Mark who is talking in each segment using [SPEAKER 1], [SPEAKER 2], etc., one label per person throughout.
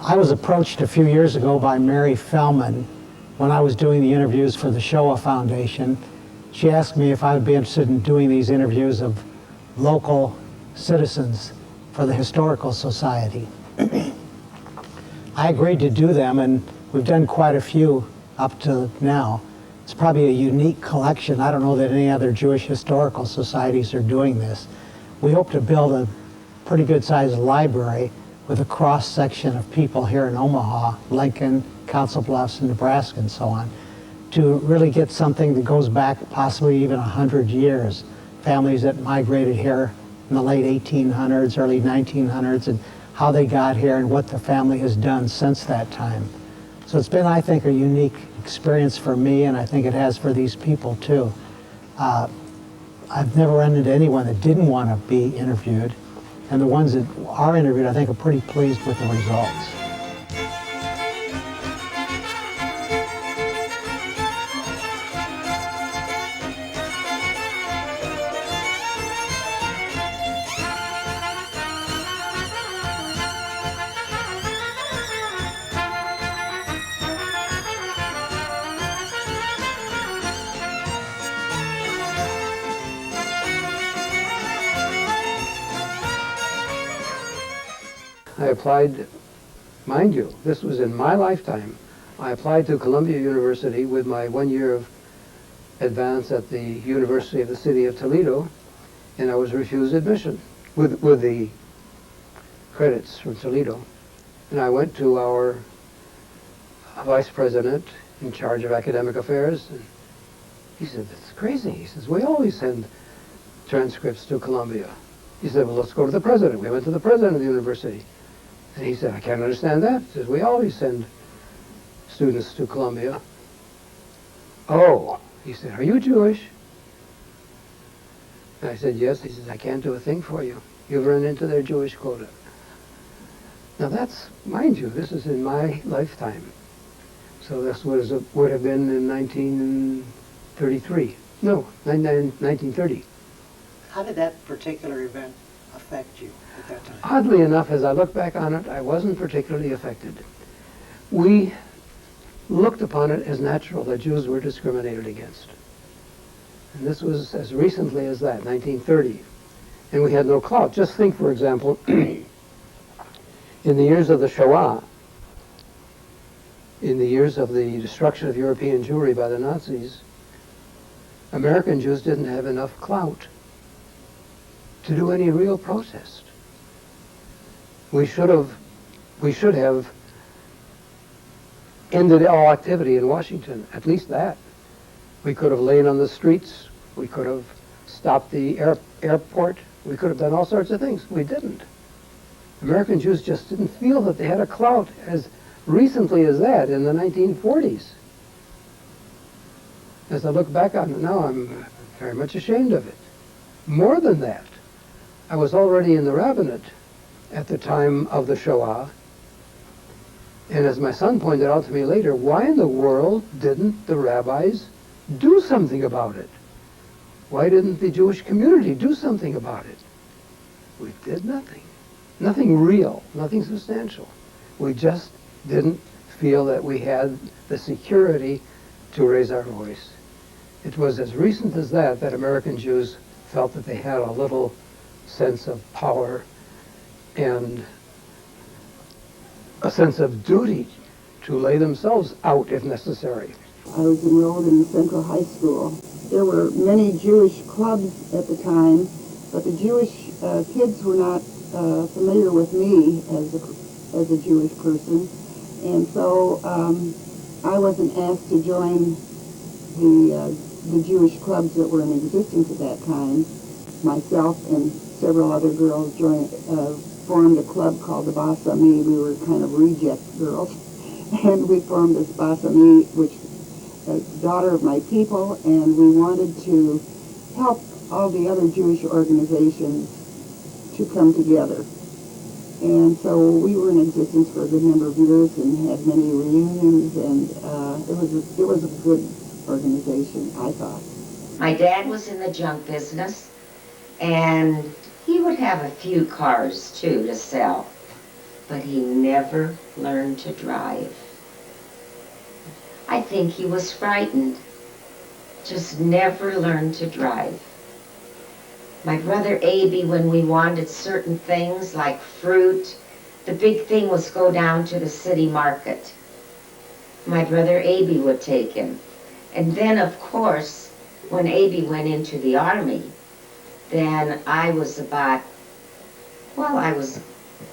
[SPEAKER 1] I was approached a few years ago by Mary Fellman when I was doing the interviews for the Shoah Foundation. She asked me if I would be interested in doing these interviews of local citizens for the Historical Society. I agreed to do them, and we've done quite a few up to now. It's probably a unique collection. I don't know that any other Jewish historical societies are doing this. We hope to build a pretty good-sized library with a cross-section of people here in Omaha, Lincoln, Council Bluffs, and Nebraska, and so on, to really get something that goes back possibly even 100 years. Families that migrated here in the late 1800s, early 1900s, and how they got here and what the family has done since that time. So it's been, I think, a unique experience for me, and I think it has for these people too. I've never run into anyone that didn't want to be interviewed, and the ones that are interviewed, I think, are pretty pleased with the results.
[SPEAKER 2] I applied, mind you, this was in my lifetime. I applied to Columbia University with my 1 year of advance at the University of the City of Toledo, and I was refused admission with the credits from Toledo. And I went to our vice president in charge of academic affairs, and he said, "That's crazy." He says, "We always send transcripts to Columbia." He said, "Well, let's go to the president." We went to the president of the university. And he said, "I can't understand that." He says, "We always send students to Columbia." "Oh," he said, "are you Jewish?" And I said, "Yes." He says, "I can't do a thing for you. You've run into their Jewish quota." Now that's, mind you, this is in my lifetime. So this would have been in 1933. No, 1930.
[SPEAKER 1] How did that particular event affect you at that time?
[SPEAKER 2] Oddly enough, as I look back on it, I wasn't particularly affected. We looked upon it as natural that Jews were discriminated against. And this was as recently as that, 1930. And we had no clout. Just think, for example, in the years of the Shoah, in the years of the destruction of European Jewry by the Nazis, American Jews didn't have enough clout to do any real protest. We should have ended all activity in Washington, at least that. We could have lain on the streets, we could have stopped the airport, we could have done all sorts of things. We didn't. American Jews just didn't feel that they had a clout as recently as that, in the 1940s. As I look back on it now, I'm very much ashamed of it. More than that, I was already in the rabbinate at the time of the Shoah, and as my son pointed out to me later, why in the world didn't the rabbis do something about it? Why didn't the Jewish community do something about it? We did nothing. Nothing real, nothing substantial. We just didn't feel that we had the security to raise our voice. It was as recent as that that American Jews felt that they had a little sense of power and a sense of duty to lay themselves out if necessary.
[SPEAKER 3] I was enrolled in Central High School. There were many Jewish clubs at the time, but the Jewish kids were not familiar with me as a Jewish person, and so I wasn't asked to join the Jewish clubs that were in existence at that time. Myself and several other girls formed a club called the Bas Ami. We were kind of reject girls, and we formed this Bas Ami, which is daughter of my people, and we wanted to help all the other Jewish organizations to come together. And so we were in existence for a good number of years and had many reunions, and it was a good organization, I thought.
[SPEAKER 4] My dad was in the junk business, and he would have a few cars too to sell. but he never learned to drive. I think he was frightened, just never learned to drive. My brother Abie, when we wanted certain things like fruit, the big thing was go down to the city market. My brother Abie would take him. And then, of course, when Abie went into the army, then I was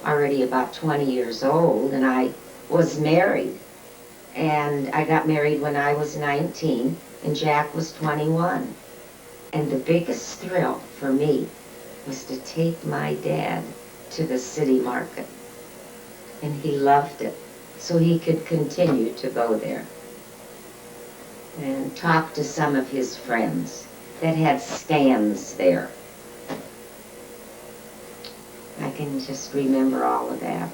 [SPEAKER 4] already about 20 years old, and I was married. And I got married when I was 19, and Jack was 21. And the biggest thrill for me was to take my dad to the city market. And he loved it, so he could continue to go there and talk to some of his friends that had stands there. I can just remember all of that.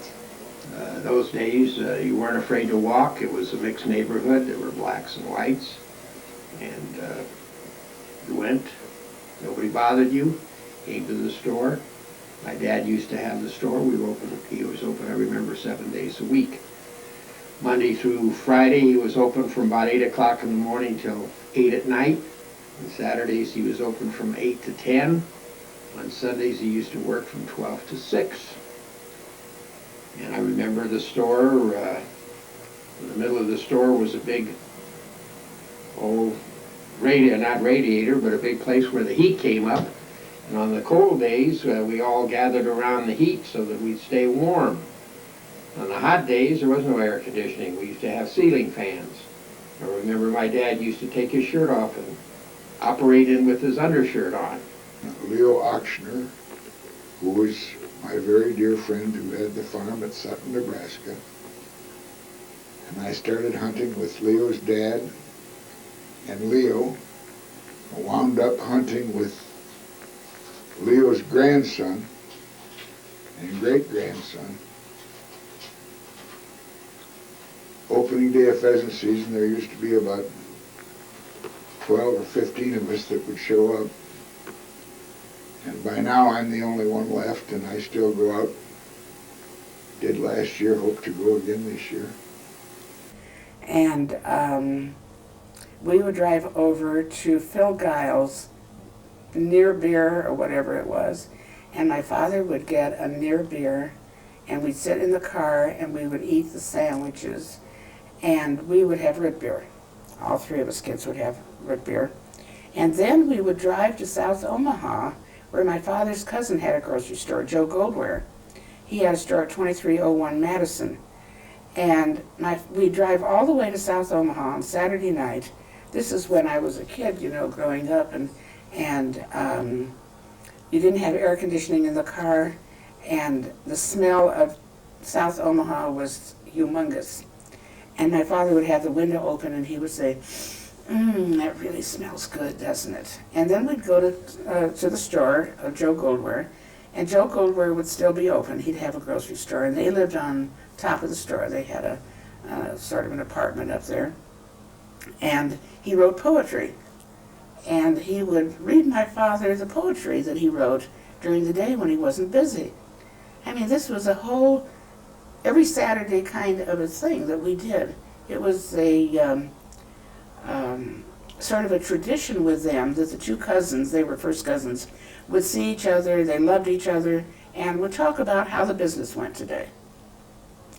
[SPEAKER 5] Those days, you weren't afraid to walk. It was a mixed neighborhood. There were blacks and whites. And you went. Nobody bothered you. Came to the store. My dad used to have the store. He was open, I remember, 7 days a week. Monday through Friday, he was open from about 8 o'clock in the morning till 8 at night. On Saturdays, he was open from 8 to 10. On Sundays, he used to work from 12 to 6. And I remember the store, in the middle of the store was a big, not radiator, but a big place where the heat came up. And on the cold days, we all gathered around the heat so that we'd stay warm. On the hot days, there was no air conditioning. We used to have ceiling fans. I remember my dad used to take his shirt off and operate in with his undershirt on.
[SPEAKER 6] Leo Auctioner, who was my very dear friend who had the farm at Sutton, Nebraska. And I started hunting with Leo's dad, and Leo wound up hunting with Leo's grandson and great-grandson. Opening day of pheasant season, there used to be about 12 or 15 of us that would show up. And by now I'm the only one left, and I still go out. Did last year, hope to go again this year.
[SPEAKER 7] And we would drive over to Phil Giles' near beer or whatever it was, and my father would get a near beer, and we'd sit in the car and we would eat the sandwiches, and we would have root beer. All three of us kids would have root beer. And then we would drive to South Omaha, where my father's cousin had a grocery store, Joe Goldware. He had a store at 2301 Madison. And we'd drive all the way to South Omaha on Saturday night. This is when I was a kid, you know, growing up, and you didn't have air conditioning in the car, and the smell of South Omaha was humongous. And my father would have the window open, and he would say, that really smells good, doesn't it? And then we'd go to the store of Joe Goldware, and Joe Goldware would still be open. He'd have a grocery store, and they lived on top of the store. They had a sort of an apartment up there. And he wrote poetry. And he would read my father the poetry that he wrote during the day when he wasn't busy. I mean, this was a whole, every Saturday kind of a thing that we did. It was a sort of a tradition with them that the two cousins, they were first cousins, would see each other, they loved each other, and would talk about how the business went today.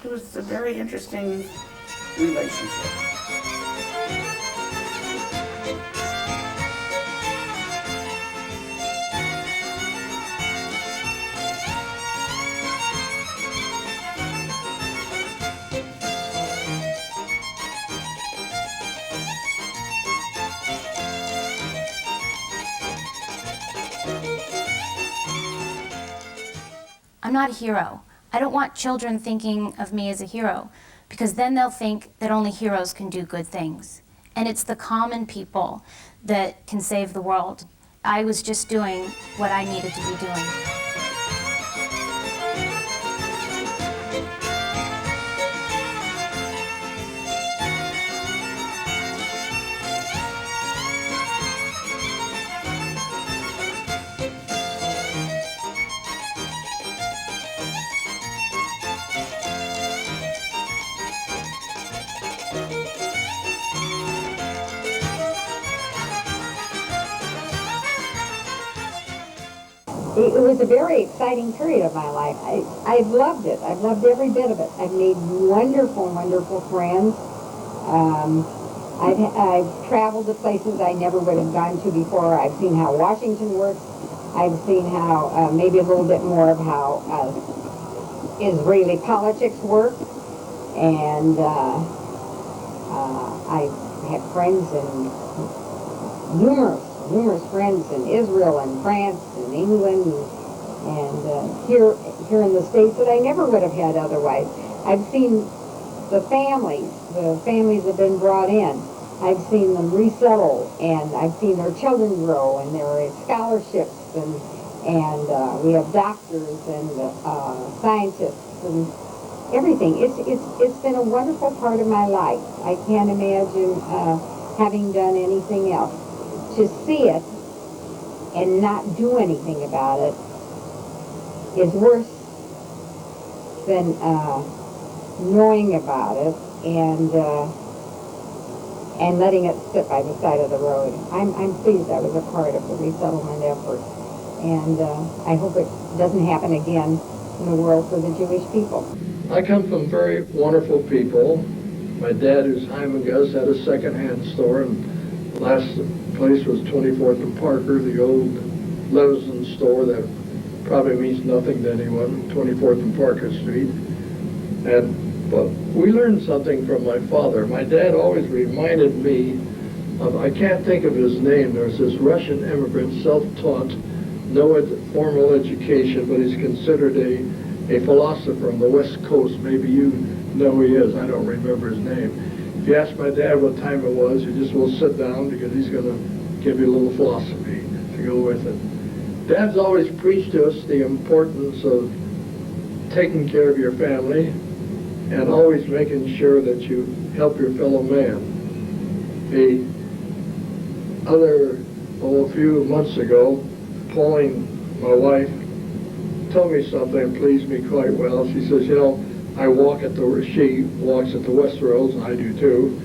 [SPEAKER 7] It was a very interesting relationship.
[SPEAKER 8] I'm not a hero. I don't want children thinking of me as a hero, because then they'll think that only heroes can do good things. And it's the common people that can save the world. I was just doing what I needed to be doing.
[SPEAKER 9] it was a very exciting period of my life. I've loved it. I've loved every bit of it. I've made wonderful, wonderful friends. I've traveled to places I never would have gone to before. I've seen how Washington works. I've seen how, maybe a little bit more of how Israeli politics work. And I've had friends in numerous friends in Israel and France and England and here in the States that I never would have had otherwise. I've seen the families have been brought in. I've seen them resettle, and I've seen their children grow, and there are scholarships, and we have doctors and scientists and everything. It's been a wonderful part of my life. I can't imagine having done anything else. To see it and not do anything about it is worse than knowing about it and letting it sit by the side of the road. I'm pleased I was a part of the resettlement effort, and I hope it doesn't happen again in the world for the Jewish people.
[SPEAKER 10] I come from very wonderful people. My dad, who's Hyman Gus, had a second-hand store, and the last place was 24th and Parker, the old Levison store that probably means nothing to anyone, 24th and Parker Street. But we learned something from my father. My dad always reminded me of, I can't think of his name, there's this Russian immigrant, self-taught, no formal education, but he's considered a philosopher on the West Coast. Maybe you know who he is. I don't remember his name. If you ask my dad what time it was, you just will sit down because he's going to give you a little philosophy to go with it. Dad's always preached to us the importance of taking care of your family and always making sure that you help your fellow man. A few months ago, Pauline, my wife, told me something that pleased me quite well. She says, you know, she walks at the West Roads, and I do too,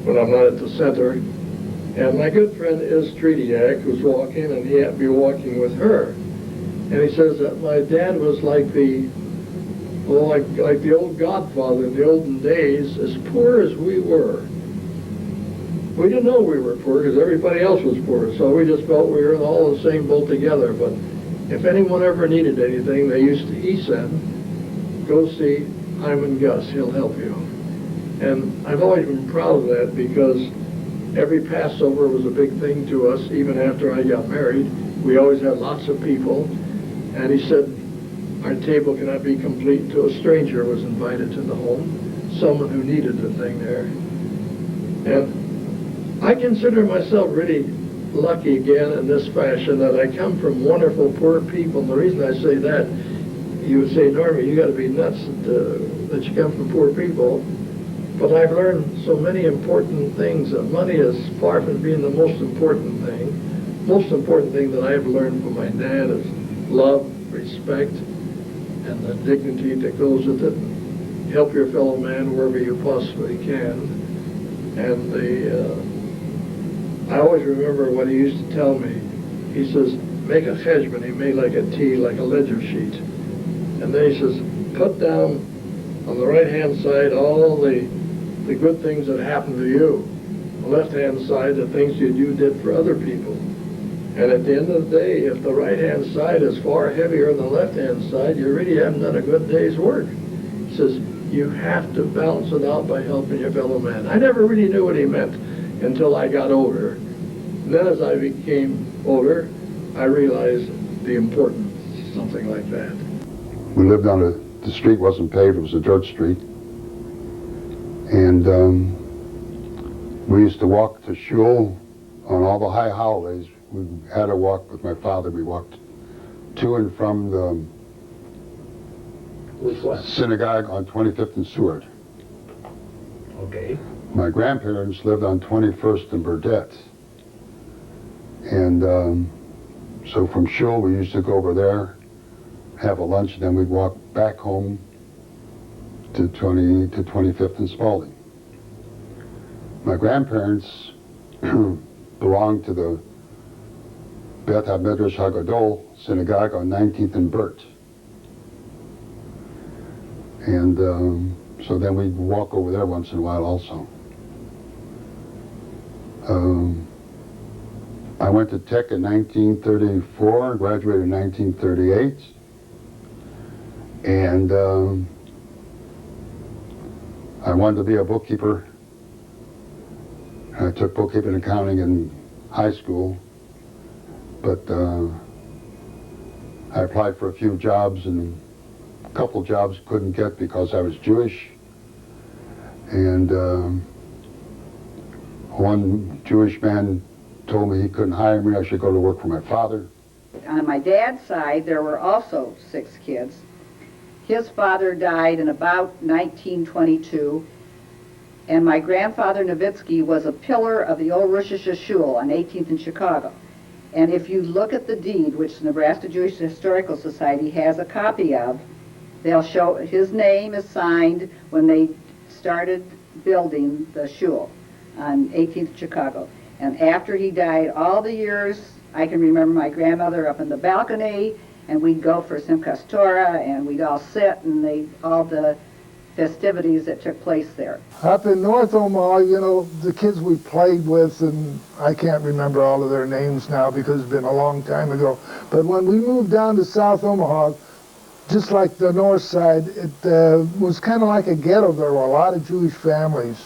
[SPEAKER 10] when I'm not at the center. And my good friend is Tretiak, who's walking, and he had to be walking with her. And he says that my dad was like the old Godfather in the olden days, as poor as we were. We didn't know we were poor because everybody else was poor, so we just felt we were all in the same boat together. But if anyone ever needed anything, he said, go see Hyman Gus, he'll help you. And I've always been proud of that because every Passover was a big thing to us. Even after I got married, we always had lots of people. And he said, our table cannot be complete until a stranger was invited to the home, someone who needed the thing there. And I consider myself really lucky again in this fashion that I come from wonderful poor people. And the reason I say that, you would say, Norma, you got to be nuts that you come from poor people. But I've learned so many important things that money is far from being the most important thing. Most important thing that I've learned from my dad is love, respect, and the dignity that goes with it. Help your fellow man wherever you possibly can. And I always remember what he used to tell me. He says, make a cheshbon. He made like a T, like a ledger sheet. And then he says, put down on the right-hand side all the good things that happened to you. On the left-hand side, the things you did for other people. And at the end of the day, if the right-hand side is far heavier than the left-hand side, you really haven't done a good day's work. He says, you have to balance it out by helping your fellow man. I never really knew what he meant until I got older. And then as I became older, I realized the importance of something like that.
[SPEAKER 11] We lived on the street wasn't paved, it was a dirt street. And we used to walk to shul on all the high holidays. We had to walk with my father. We walked to and from the synagogue on 25th and Seward.
[SPEAKER 5] Okay.
[SPEAKER 11] My grandparents lived on 21st and Burdett. And so from shul, we used to go over there, have a lunch, and then we'd walk back home to 25th and Spalding. My grandparents belonged to the Beth HaMidrash HaGadol Synagogue on 19th and Burt. And so then we'd walk over there once in a while also. I went to Tech in 1934, graduated in 1938, and I wanted to be a bookkeeper. I took bookkeeping and accounting in high school, but I applied for a few jobs, and a couple jobs couldn't get because I was Jewish. And one Jewish man told me he couldn't hire me, I should go to work for my father.
[SPEAKER 12] On my dad's side, there were also 6 kids. His father died in about 1922, and my grandfather Nowitzki was a pillar of the old Rosh Hashanah Shul on 18th in Chicago. And if you look at the deed, which the Nebraska Jewish Historical Society has a copy of, they'll show his name is signed when they started building the shul on 18th in Chicago. And after he died, all the years, I can remember my grandmother up in the balcony, and we'd go for Simchas Torah, and we'd all sit, and all the festivities that took place there.
[SPEAKER 13] Up in North Omaha, you know, the kids we played with, and I can't remember all of their names now because it's been a long time ago, but when we moved down to South Omaha, just like the north side, it was kind of like a ghetto. There were a lot of Jewish families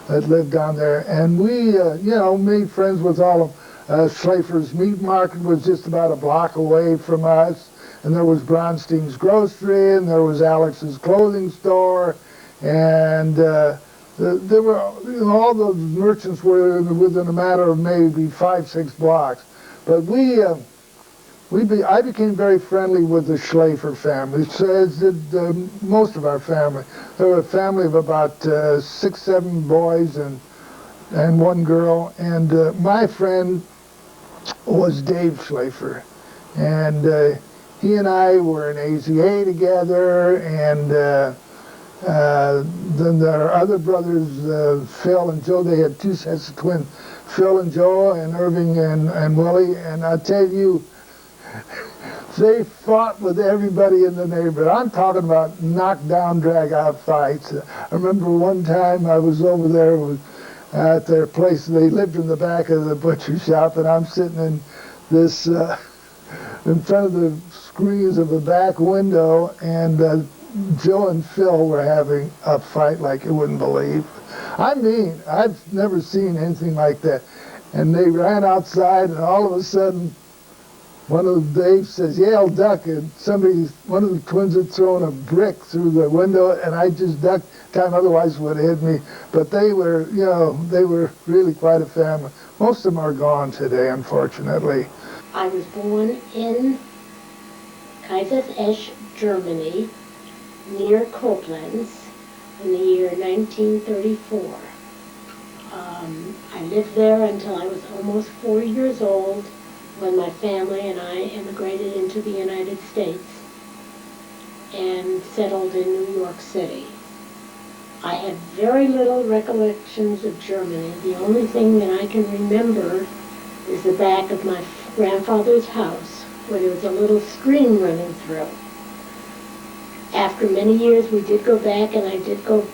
[SPEAKER 13] that lived down there, and we, you know, made friends with all of them. Schleifer's Meat Market was just about a block away from us, and there was Bronstein's Grocery, and there was Alex's Clothing Store, and there were, you know, all those merchants were within a matter of maybe 5-6 blocks. But I became very friendly with the Schleifer family, as did most of our family. There were a family of about 6-7 boys and one girl, and my friend was Dave Schleifer, and he and I were in AZA together, and then there are other brothers, Phil and Joe. They had 2 sets of twins, Phil and Joe, and Irving and Willie, and I tell you, they fought with everybody in the neighborhood. I'm talking about knockdown, drag-out fights. I remember one time I was over there at their place. They lived in the back of the butcher shop, and I'm sitting in this, in front of the screens of the back window, and Joe and Phil were having a fight like you wouldn't believe. I mean, I've never seen anything like that. And they ran outside, and all of a sudden, one of Dave says, "Yale, duck," and one of the twins had thrown a brick through the window, and I just ducked. Time otherwise would have hit me. But they were, you know, they were really quite a family. Most of them are gone today, unfortunately.
[SPEAKER 14] I was born in Kaisersesch, Germany, near Koblenz, in the year 1934. I lived there until I was almost 4 years old, when my family and I immigrated into the United States and settled in New York City. I have very little recollections of Germany. The only thing that I can remember is the back of my grandfather's house, where there was a little stream running through. After many years, we did go back, and I did go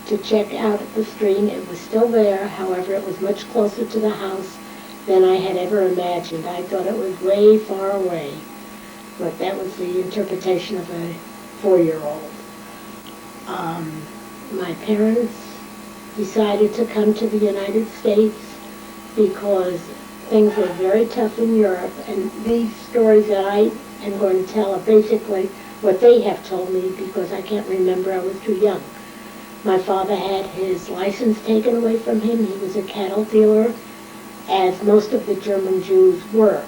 [SPEAKER 14] to check out at the stream. It was still there. However, it was much closer to the house than I had ever imagined. I thought it was way far away, but that was the interpretation of a 4-year-old. My parents decided to come to the United States because things were very tough in Europe, and these stories that I am going to tell are basically what they have told me because I can't remember, I was too young. My father had his license taken away from him. He was a cattle dealer, as most of the German Jews were.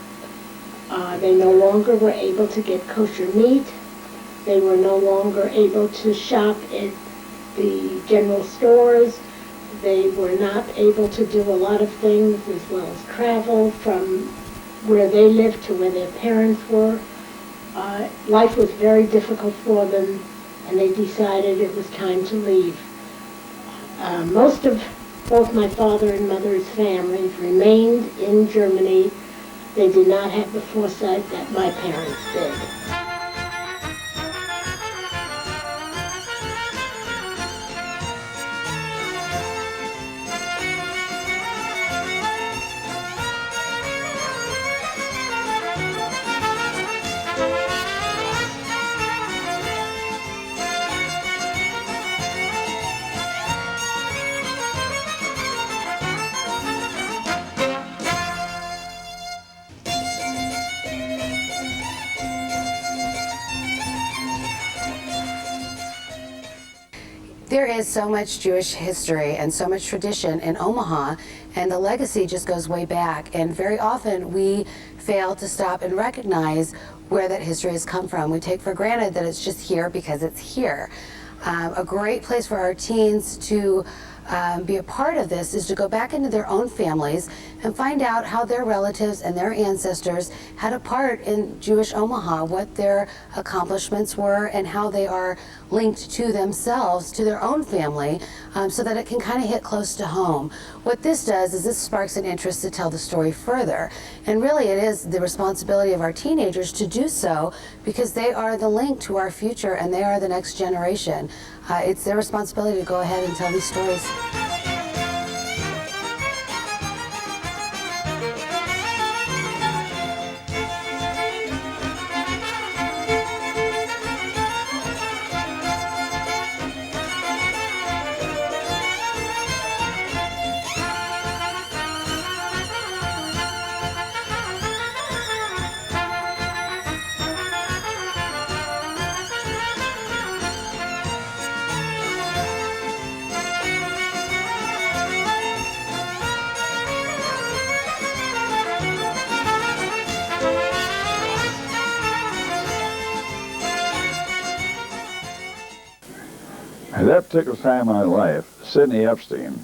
[SPEAKER 14] They no longer were able to get kosher meat. They were no longer able to shop at the general stores. They were not able to do a lot of things, as well as travel from where they lived to where their parents were. Life was very difficult for them, and they decided it was time to leave. Most of both my father and mother's families remained in Germany They did not have the foresight that my parents did.
[SPEAKER 15] There is so much Jewish history and so much tradition in Omaha, and the legacy just goes way back. And very often we fail to stop and recognize where that history has come from. We take for granted that it's just here because it's here. A great place for our teens to be a part of this is to go back into their own families and find out how their relatives and their ancestors had a part in Jewish Omaha, what their accomplishments were, and how they are linked to themselves, to their own family, so that it can kind of hit close to home. What this does is this sparks an interest to tell the story further. And really it is the responsibility of our teenagers to do so, because they are the link to our future and they are the next generation. It's their responsibility to go ahead and tell these stories.
[SPEAKER 16] At that particular time in my life, Sidney Epstein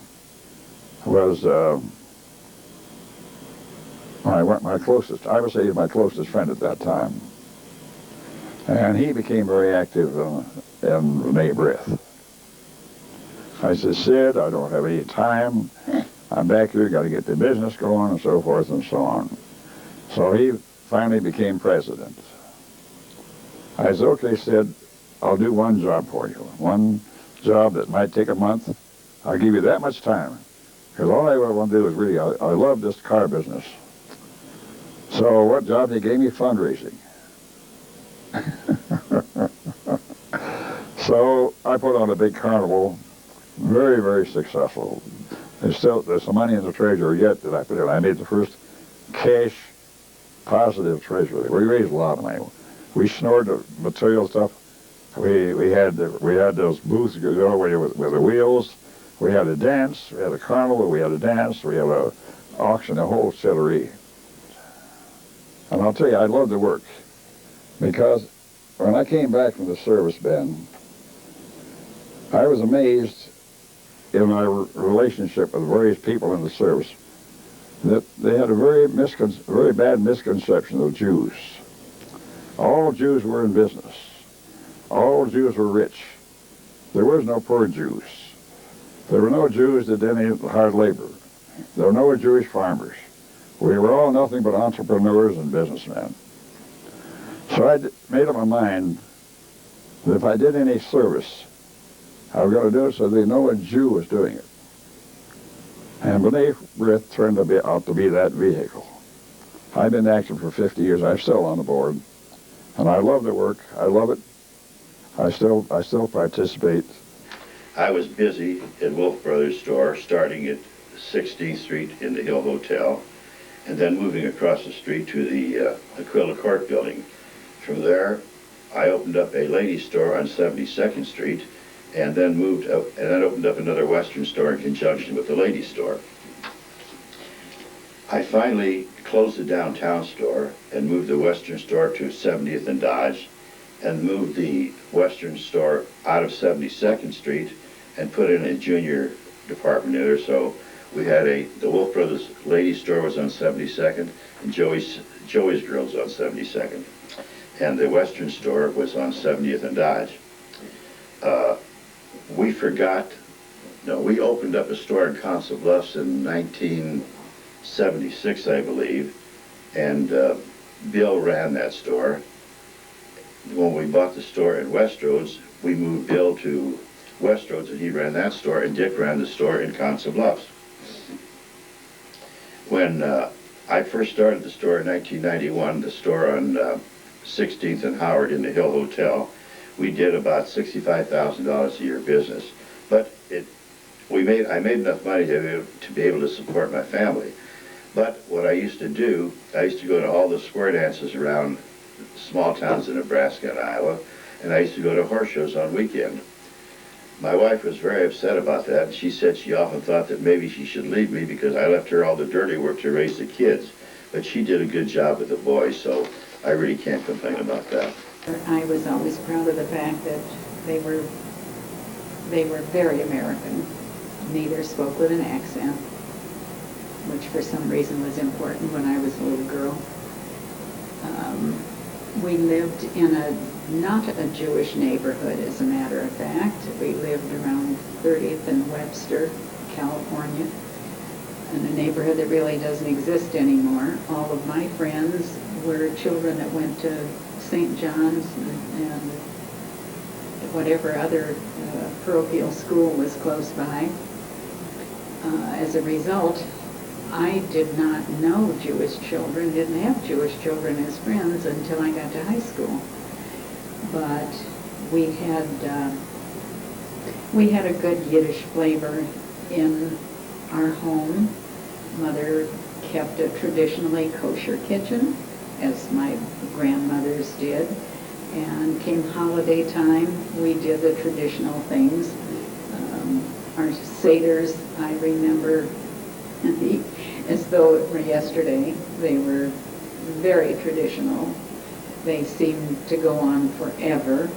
[SPEAKER 16] was my closest, I would say my closest friend at that time. And he became very active in Renee Brith. I said, Sid, I don't have any time. I'm back here, got to get the business going and so forth and so on. So he finally became president. I said, okay, Sid, I'll do one job for you. One job that might take a month. I'll give you that much time. Because all I want to do is really, I love this car business. So what job? They gave me fundraising. So I put on a big carnival, very, very successful. There's some money in the treasury yet that I put in. I made the first cash positive treasury. We raised a lot of money. We snored the material stuff. We had those booths, you know, with the wheels. We had a dance. We had a carnival. We had a dance. We had a auction, a whole chillery. And I'll tell you, I loved the work, because when I came back from the service, Ben, I was amazed in my relationship with various people in the service that they had a very bad misconception of Jews. All Jews were in business. All Jews were rich. There was no poor Jews. There were no Jews that did any hard labor. There were no Jewish farmers. We were all nothing but entrepreneurs and businessmen. So I made up my mind that if I did any service, I was going to do it so they know a Jew was doing it. And B'nai B'rith turned out to be that vehicle. I've been active for 50 years. I'm still on the board. And I love the work. I love it. I still participate.
[SPEAKER 17] I was busy at Wolf Brothers store, starting at 16th Street in the Hill Hotel, and then moving across the street to the Aquila Court building. From there, I opened up a ladies' store on 72nd Street, and then moved up, and then opened up another Western store in conjunction with the ladies' store. I finally closed the downtown store and moved the Western store to 70th and Dodge, and moved the Western store out of 72nd Street and put in a junior department there. So we had the Wolf Brothers ladies store was on 72nd, and Joey's Grills on 72nd. And the Western store was on 70th and Dodge. We opened up a store in Council Bluffs in 1976, I believe, and Bill ran that store. When we bought the store in Westroads, we moved Bill to Westroads, and he ran that store, and Dick ran the store in Council Bluffs. When I first started the store in 1991, the store on 16th and Howard in the Hill Hotel, we did about $65,000 a year business. But I made enough money to be able to support my family. But what I used to do, I used to go to all the square dances around small towns in Nebraska and Iowa, and I used to go to horse shows on weekend. My wife was very upset about that, and she said she often thought that maybe she should leave me because I left her all the dirty work to raise the kids. But she did a good job with the boys, so I really can't complain about that.
[SPEAKER 18] I was always proud of the fact that they were very American. Neither spoke with an accent, which for some reason was important when I was a little girl. We lived in not a Jewish neighborhood, as a matter of fact. We lived around 30th and Webster, California, in a neighborhood that really doesn't exist anymore. All of my friends were children that went to St. John's and whatever other parochial school was close by. As a result, I did not know Jewish children, didn't have Jewish children as friends until I got to high school. But we had a good Yiddish flavor in our home. Mother kept a traditionally kosher kitchen, as my grandmothers did. And came holiday time, we did the traditional things. Our seders, I remember as though it were yesterday. They were very traditional. They seemed to go on forever,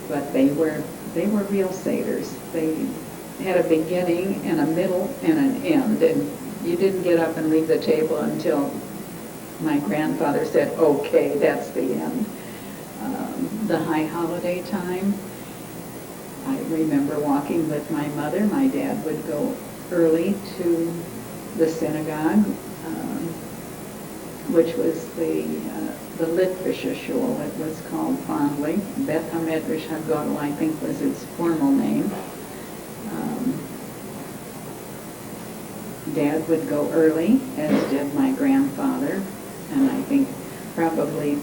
[SPEAKER 18] but they were real seders. They had a beginning and a middle and an end, and you didn't get up and leave the table until my grandfather said, okay, that's the end. The high holiday time, I remember walking with my mother. My dad would go early to the synagogue, which was the Litvische Shul, it was called fondly. Beth HaMedrash HaGodel, I think, was its formal name. Dad would go early, as did my grandfather, and I think probably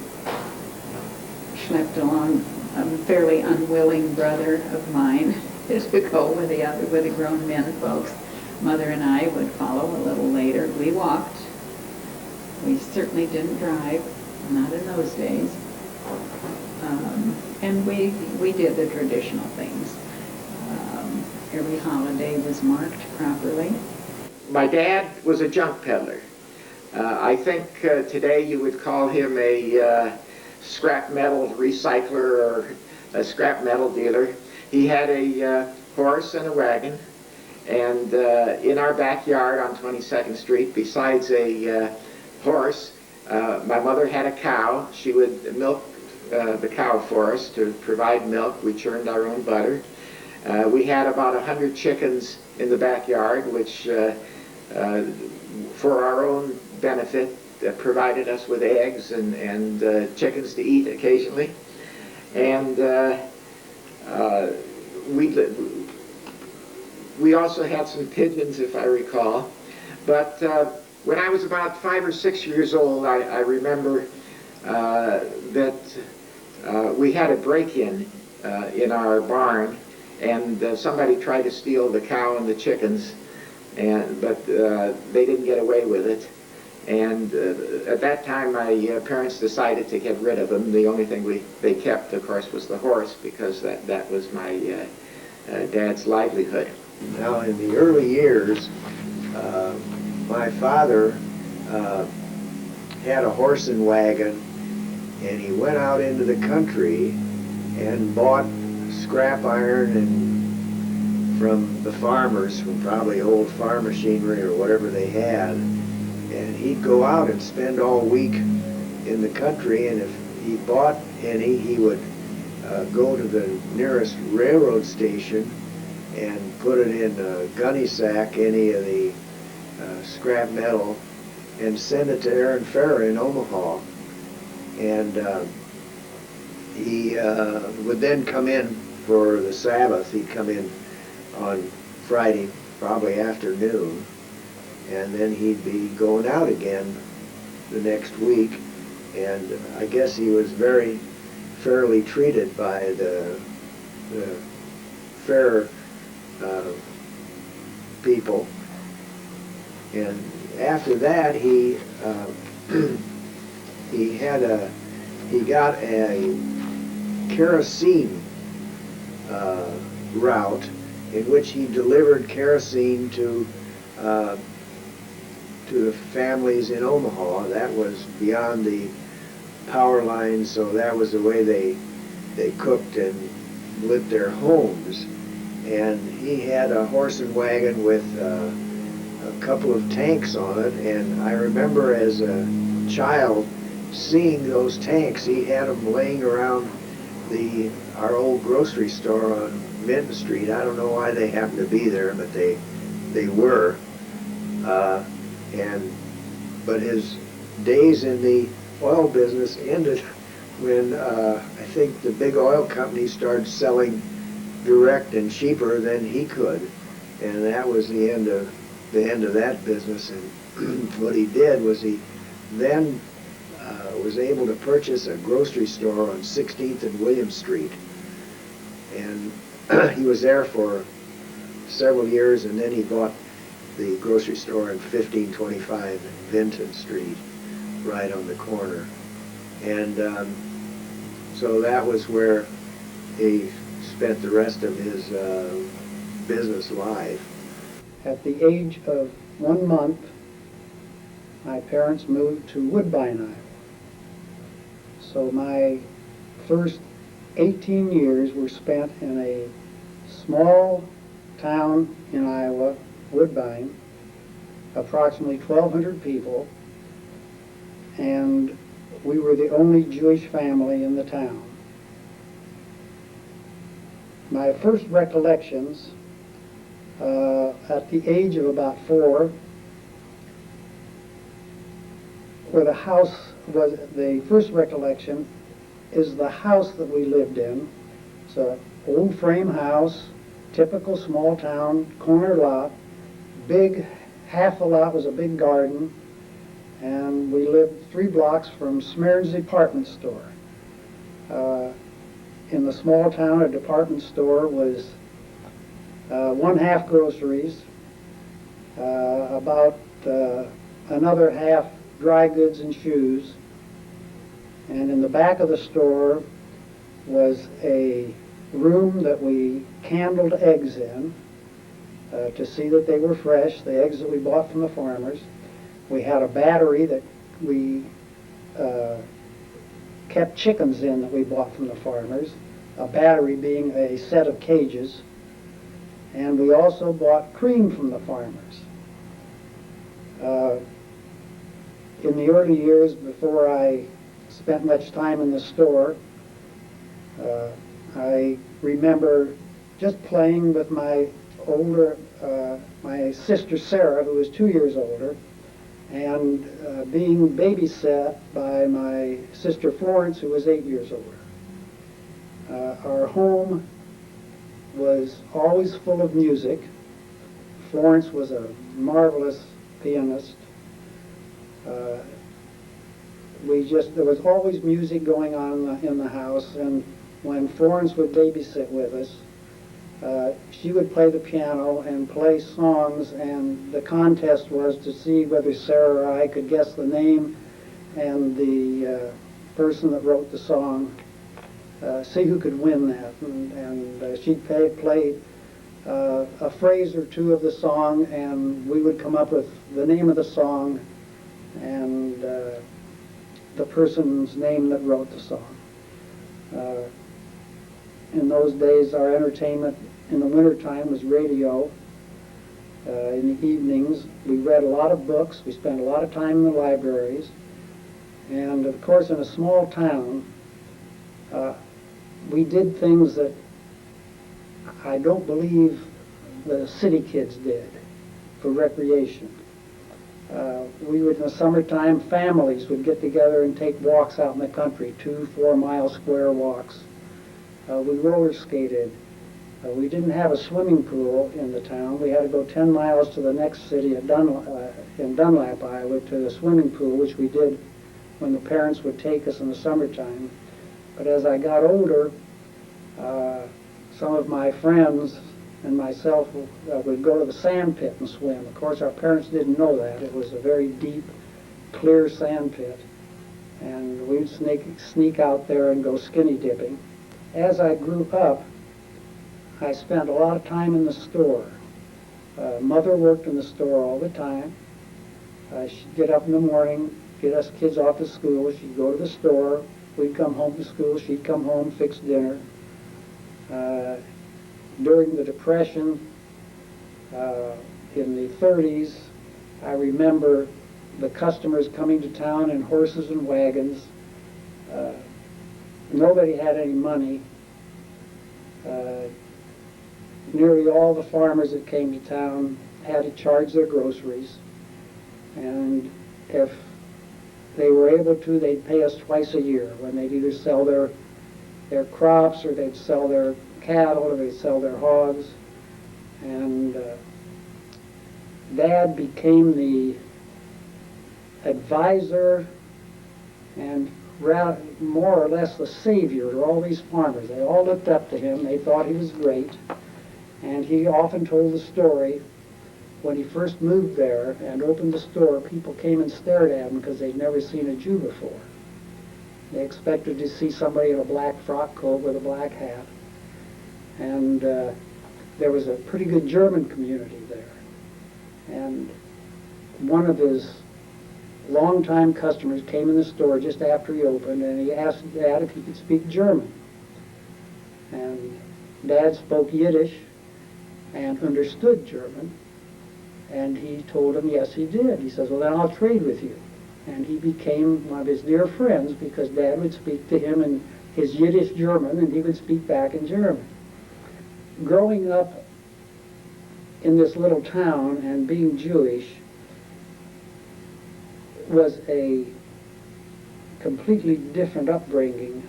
[SPEAKER 18] schlepped along a fairly unwilling brother of mine to go with the grown men folks. Mother and I would follow a little later. We walked. We certainly didn't drive, not in those days. And we did the traditional things. Every holiday was marked properly.
[SPEAKER 5] My dad was a junk peddler. I think today you would call him a scrap metal recycler or a scrap metal dealer. He had a horse and a wagon, and in our backyard on 22nd Street, besides a horse, my mother had a cow. She would milk the cow for us to provide milk. We churned our own butter. We had about 100 chickens in the backyard, which for our own benefit provided us with eggs and chickens to eat occasionally. And we also had some pigeons, if I recall. But when I was about 5 or 6 years old, I remember that we had a break-in in our barn, and somebody tried to steal the cow and the chickens, but they didn't get away with it. And at that time, my parents decided to get rid of them. The only thing they kept, of course, was the horse, because that was my dad's livelihood.
[SPEAKER 19] Now, in the early years, my father had a horse and wagon, and he went out into the country and bought scrap iron and from the farmers, from probably old farm machinery or whatever they had, and he'd go out and spend all week in the country, and if he bought any, he would go to the nearest railroad station and put it in a gunny sack, any of the scrap metal, and send it to Aaron Fair in Omaha. And he would then come in for the Sabbath. He'd come in on Friday, probably afternoon, and then he'd be going out again the next week. And I guess he was very fairly treated by the fair people. And after that, he got a kerosene route in which he delivered kerosene to the families in Omaha. That was beyond the power lines, so that was the way they cooked and lit their homes. And he had a horse and wagon with a couple of tanks on it, and I remember as a child seeing those tanks. He had them laying around our old grocery store on Minton Street. I don't know why they happened to be there, but they were. But his days in the oil business ended when I think the big oil companies started selling direct and cheaper than he could, and that was the end of that business. And what he did was he then was able to purchase a grocery store on 16th and William Street, and he was there for several years, and then he bought the grocery store in 1525 Vinton Street, right on the corner. And so that was where he spent the rest of his business life.
[SPEAKER 20] At the age of 1 month, my parents moved to Woodbine, Iowa. So my first 18 years were spent in a small town in Iowa, Woodbine, approximately 1,200 people, and we were the only Jewish family in the town. My first recollections at the age of about 4, where the house was, the first recollection is the house that we lived in. It's an old frame house, typical small town, corner lot, big, half the lot was a big garden, and we lived 3 blocks from Smearn's department store. In the small town, a department store was 1/2 groceries, about another half dry goods and shoes, and in the back of the store was a room that we candled eggs in to see that they were fresh, the eggs that we bought from the farmers. We had a battery that we kept chickens in that we bought from the farmers, a battery being a set of cages, and we also bought cream from the farmers. In the early years, before I spent much time in the store, I remember just playing with my sister Sarah, who was 2 years older, and being babysat by my sister Florence, who was 8 years older. Our home was always full of music. Florence was a marvelous pianist. There was always music going on in the house, and when Florence would babysit with us, she would play the piano and play songs, and the contest was to see whether Sarah or I could guess the name and the person that wrote the song, see who could win that. And she'd play a phrase or two of the song, and we would come up with the name of the song and the person's name that wrote the song. In those days, our entertainment in the wintertime was radio. In the evenings, we read a lot of books. We spent a lot of time in the libraries. And, of course, in a small town, we did things that I don't believe the city kids did for recreation. We would, in the summertime, families would get together and take walks out in the country, 2-4-mile square walks. We roller skated. We didn't have a swimming pool in the town. We had to go 10 miles to the next city in Dunlap, Iowa, to the swimming pool, which we did when the parents would take us in the summertime. But as I got older, some of my friends and myself would go to the sand pit and swim. Of course, our parents didn't know that. It was a very deep, clear sand pit. And we'd sneak out there and go skinny dipping. As I grew up, I spent a lot of time in the store. Mother worked in the store all the time. She'd get up in the morning, get us kids off to school. She'd go to the store. We'd come home from school. She'd come home, fix dinner. During the Depression, in the 30s, I remember the customers coming to town in horses and wagons. Nobody had any money. Nearly all the farmers that came to town had to charge their groceries. And if they were able to, they'd pay us twice a year, when they'd either sell their crops, or they'd sell their cattle, or they'd sell their hogs. And Dad became the advisor and more or less the savior to all these farmers. They all looked up to him. They thought he was great. And he often told the story when he first moved there and opened the store, people came and stared at him because they'd never seen a Jew before. They expected to see somebody in a black frock coat with a black hat. And there was a pretty good German community there. And one of his longtime customers came in the store just after he opened, and he asked Dad if he could speak German. And Dad spoke Yiddish and understood German, and he told him yes he did. He says, well, then I'll trade with you. And he became one of his dear friends because Dad would speak to him in his Yiddish German, and he would speak back in German. Growing up in this little town and being Jewish was a completely different upbringing.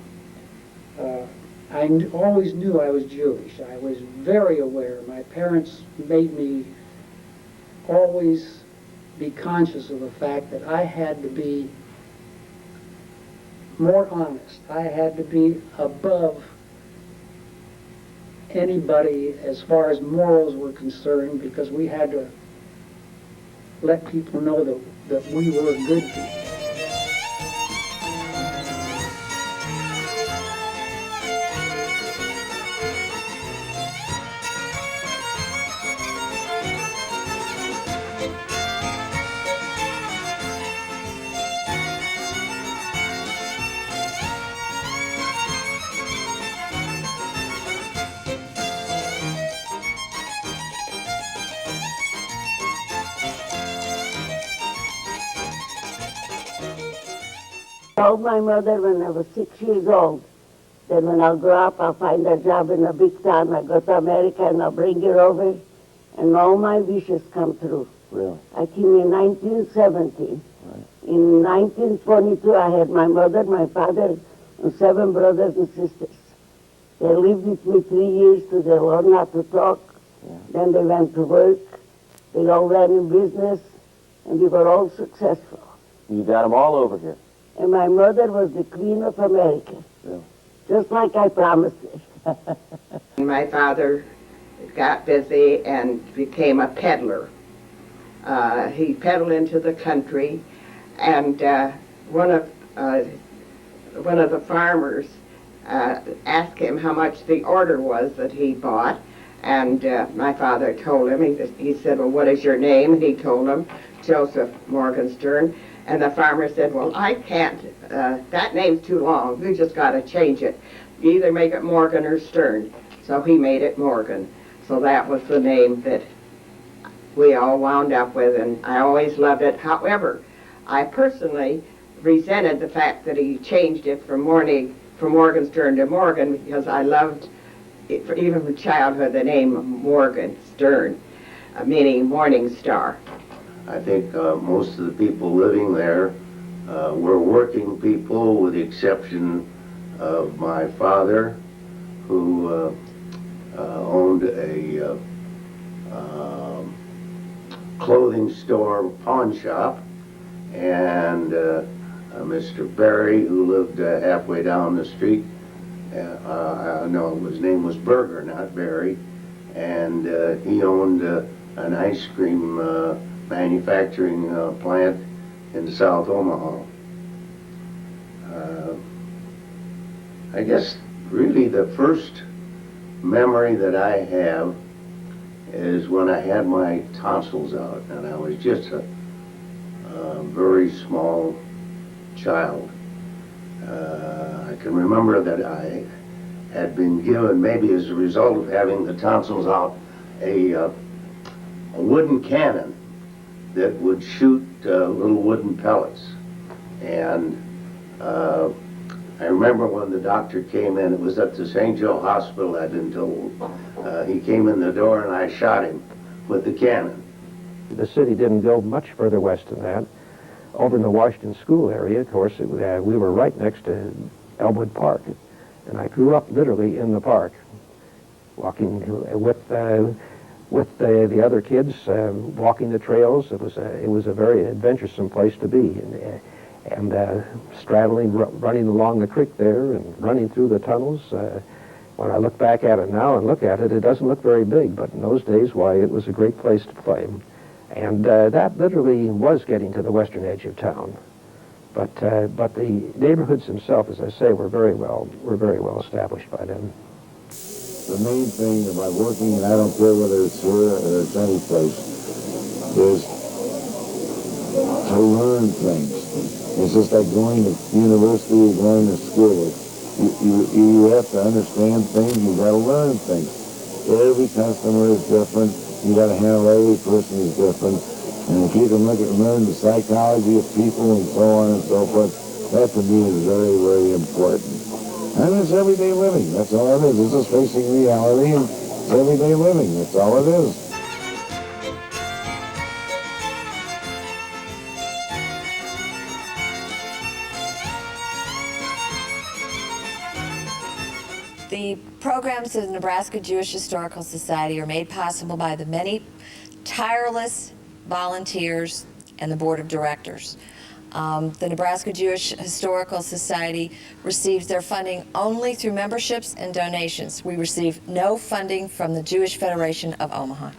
[SPEAKER 20] I always knew I was Jewish. I was very aware. My parents made me always be conscious of the fact that I had to be more honest. I had to be above anybody as far as morals were concerned, because we had to let people know that we were good people.
[SPEAKER 21] I told my mother when I was 6 years old that when I'll grow up, I'll find a job in a big town. I'll go to America and I'll bring her over, and all my wishes come true.
[SPEAKER 22] Really?
[SPEAKER 21] I came in 1917.
[SPEAKER 22] Right.
[SPEAKER 21] In 1922, I had my mother, my father, and 7 brothers and sisters. They lived with me 3 years till they learned not to talk.
[SPEAKER 22] Yeah.
[SPEAKER 21] Then they went to work. They all ran in business, and we were all successful.
[SPEAKER 22] You got them all over here.
[SPEAKER 21] And my mother was the Queen of America,
[SPEAKER 22] Really?
[SPEAKER 21] just like I promised her.
[SPEAKER 23] My father got busy and became a peddler. He peddled into the country, and one of the farmers asked him how much the order was that he bought, and my father told him. He said, well, what is your name? And he told him, Joseph Morgenstern. And the farmer said, well, I can't, that name's too long. You just got to change it. You either make it Morgan or Stern. So he made it Morgan. So that was the name that we all wound up with, and I always loved it. However, I personally resented the fact that he changed it from Morgenstern to Morgan, because I loved, even from childhood, the name Morgan Stern, meaning morning star.
[SPEAKER 1] I think most of the people living there were working people, with the exception of my father, who owned a clothing store pawn shop, and Mr. Barry, who lived halfway down the street. No, his name was Berger, not Barry, and he owned an ice cream manufacturing plant in South Omaha. I guess really the first memory that I have is when I had my tonsils out, and I was just a very small child. I can remember that I had been given, maybe as a result of having the tonsils out, a wooden cannon that would shoot little wooden pellets. And I remember when the doctor came in, it was at the St. Joe Hospital, I'd been told. He came in the door and I shot him with the cannon.
[SPEAKER 2] The city didn't build much further west than that. Over in the Washington School area, of course, we were right next to Elmwood Park. And I grew up literally in the park, walking with the other kids, walking the trails. It was a very adventuresome place to be, and straddling, running along the creek there, and running through the tunnels. When I look back at it now and look at it, it doesn't look very big, but in those days, why, it was a great place to play. And that literally was getting to the western edge of town. But the neighborhoods themselves, as I say, were very well established by then.
[SPEAKER 22] The main thing about working, and I don't care whether it's here or it's any place, is to learn things. It's just like going to university or going to school. You have to understand things, you got to learn things. Every customer is different, you got to handle every person is different. And if you can learn the psychology of people and so on and so forth, that to me is very, very important. And it's everyday living, that's all it is. It's just facing reality, and it's everyday living, that's all it is.
[SPEAKER 3] The programs of the Nebraska Jewish Historical Society are made possible by the many tireless volunteers and the board of directors. The Nebraska Jewish Historical Society receives their funding only through memberships and donations. We receive no funding from the Jewish Federation of Omaha.